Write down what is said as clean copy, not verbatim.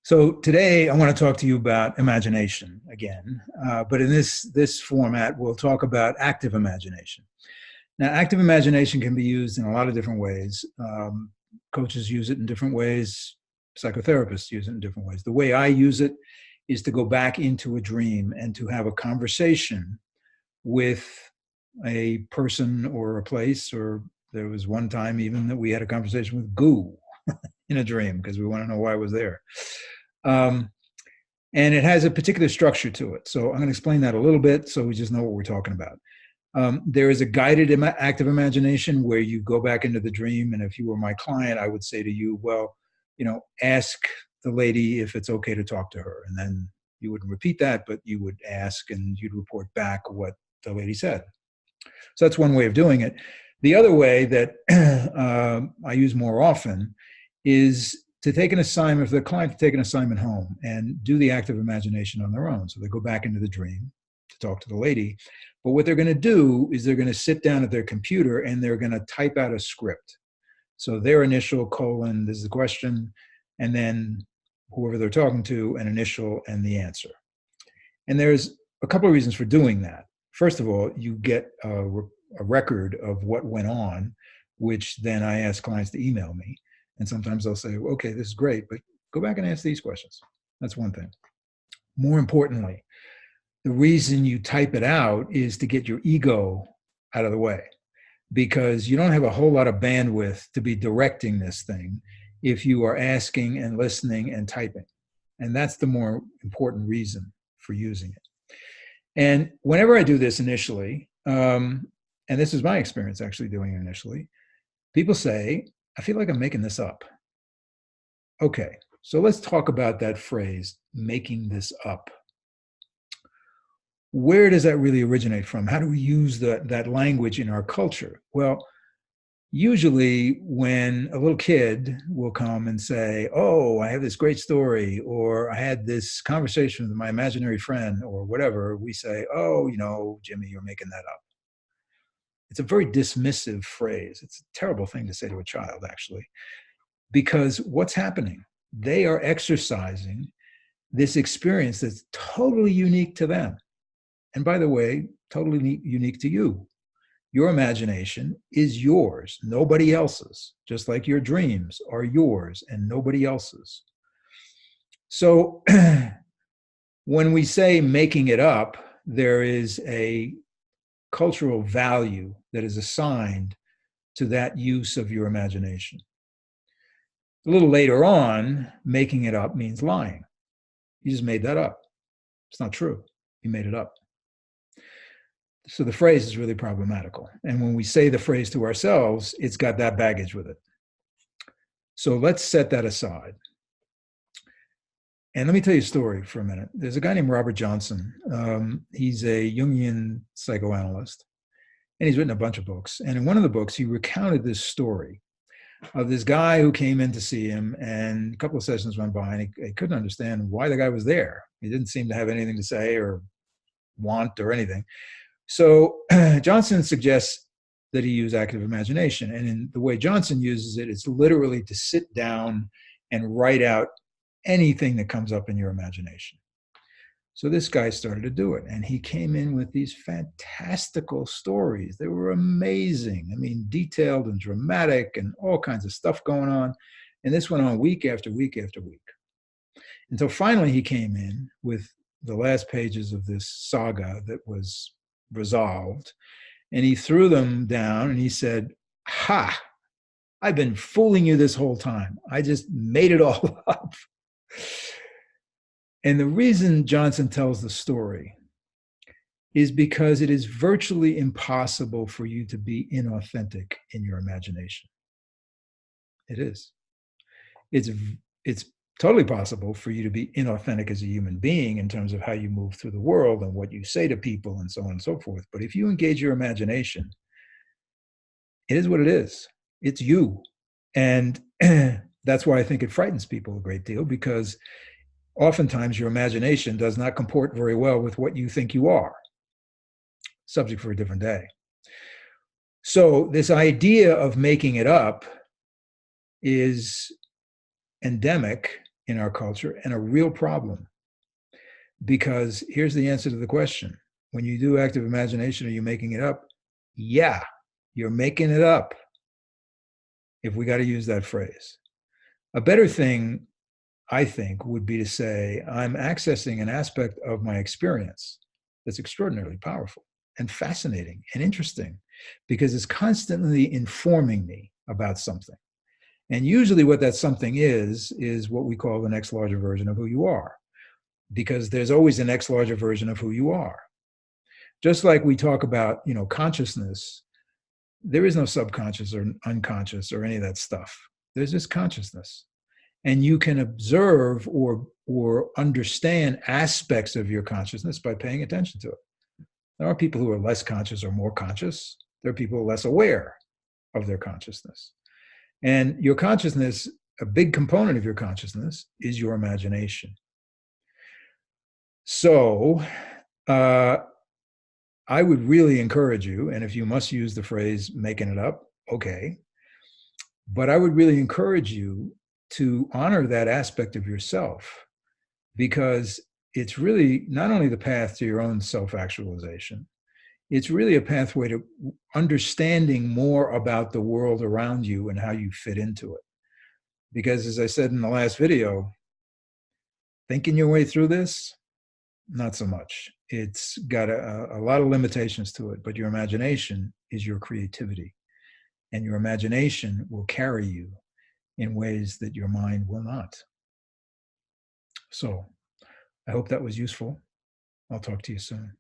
So today I want to talk to you about imagination again, but in this format, we'll talk about active imagination. Now, active imagination can be used in a lot of different ways. Coaches use it in different ways. Psychotherapists use it in different ways. The way I use it is to go back into a dream and to have a conversation with a person or a place. Or there was one time even that we had a conversation with goo in a dream because we want to know why I was there. Um, and it has a particular structure to it. So I'm going to explain that a little bit so we just know what we're talking about. There is a guided active imagination where you go back into the dream. And if you were my client, I would say to you, well, ask the lady if it's okay to talk to her. And then you wouldn't repeat that, but you would ask and you'd report back what the lady said. So that's one way of doing it. The other way that I use more often is to take an assignment, for the client to take an assignment home and do the active imagination on their own. So they go back into the dream to talk to the lady. But what they're going to do is they're going to sit down at their computer and they're going to type out a script. So their initial colon, this is the question, and then whoever they're talking to, an initial and the answer. And there's a couple of reasons for doing that. First of all, you get a record of what went on, which then I ask clients to email me. And sometimes they'll say, okay, this is great, but go back and ask these questions. That's one thing. More importantly, the reason you type it out is to get your ego out of the way, because you don't have a whole lot of bandwidth to be directing this thing if you are asking and listening and typing. And that's the more important reason for using it. And whenever I do this initially, and this is my experience actually doing it initially, people say, I feel like I'm making this up. Okay, so let's talk about that phrase, making this up. Where does that really originate from? How do we use that language in our culture? Well, usually when a little kid will come and say, oh, I have this great story, or I had this conversation with my imaginary friend, or whatever, we say, oh, Jimmy, you're making that up. It's a very dismissive phrase. It's a terrible thing to say to a child, actually, because what's happening? They are exercising this experience that's totally unique to them. And by the way, totally unique to you. Your imagination is yours, nobody else's, just like your dreams are yours and nobody else's. So when we say making it up, there is a cultural value that is assigned to that use of your imagination. A little later on, making it up means lying. You just made that up. It's not true. You made it up. So the phrase is really problematical. And when we say the phrase to ourselves, it's got that baggage with it. So let's set that aside. And let me tell you a story for a minute. There's a guy named Robert Johnson. He's a Jungian psychoanalyst, and he's written a bunch of books. And in one of the books, he recounted this story of this guy who came in to see him, and a couple of sessions went by, and he couldn't understand why the guy was there. He didn't seem to have anything to say or want or anything. So Johnson suggests that he use active imagination. And in the way Johnson uses it, it's literally to sit down and write out anything that comes up in your imagination. So this guy started to do it, and he came in with these fantastical stories. They were amazing. I mean, detailed and dramatic and all kinds of stuff going on. And this went on week after week after week. Until finally he came in with the last pages of this saga that was resolved, and he threw them down and he said, ha, I've been fooling you this whole time. I just made it all up. And the reason Johnson tells the story is because it is virtually impossible for you to be inauthentic in your imagination. It is. It's totally possible for you to be inauthentic as a human being in terms of how you move through the world and what you say to people and so on and so forth. But if you engage your imagination, it is what it is. It's you. And that's why I think it frightens people a great deal, because oftentimes your imagination does not comport very well with what you think you are. Subject for a different day. So this idea of making it up is endemic in our culture and a real problem. Because here's the answer to the question. When you do active imagination, are you making it up? Yeah, you're making it up, if we got to use that phrase. A better thing, I think, would be to say, I'm accessing an aspect of my experience that's extraordinarily powerful and fascinating and interesting because it's constantly informing me about something. And usually what that something is what we call the next larger version of who you are, because there's always a next larger version of who you are. Just like we talk about, consciousness, there is no subconscious or unconscious or any of that stuff. There's just consciousness. And you can observe or understand aspects of your consciousness by paying attention to it. There are people who are less conscious or more conscious. There are people who are less aware of their consciousness. And your consciousness, a big component of your consciousness, is your imagination. So I would really encourage you, and if you must use the phrase making it up, okay. But I would really encourage you to honor that aspect of yourself, because it's really not only the path to your own self-actualization, it's really a pathway to understanding more about the world around you and how you fit into it. Because as I said in the last video, thinking your way through this, not so much. It's got a lot of limitations to it, but your imagination is your creativity. And your imagination will carry you in ways that your mind will not. So I hope that was useful. I'll talk to you soon.